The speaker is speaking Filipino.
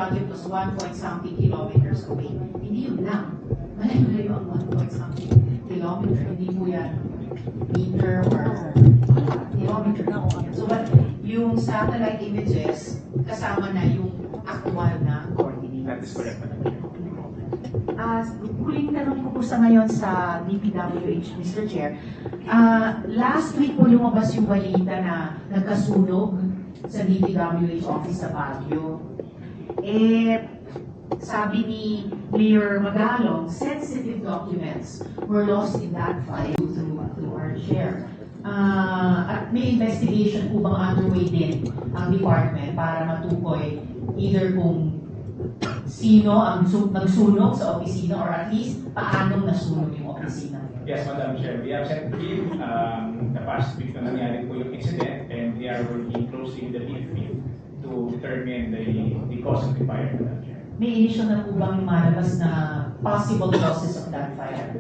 project was 1 point something kilometers away. Hindi yun lang. Malayo ang 1 point something kilometer. Hindi po yan meter or kilometer. So, but yung satellite images, kasama na yung actual na coordinates. That is correct, Madam Chair. Huling tanong ko po sa ngayon sa DPWH, Mr. Chair. Last week po lumabas yung balita na nagkasunog sa DPWH office sa Baguio. Sabi ni Mayor Magalong, sensitive documents were lost in that file to our share. At may investigation po bang underway din ang department para matukoy either kung sino ang nagsunog sa opisina or at least paano nasunog yung opisina? Yes, Madam Chair. We have sent the team the past week na nangyari po yung incident, and we are working closely with the DFP to determine the cause of the fire, Madam Chair. May initial na po bang lumalabas na possible causes of that fire?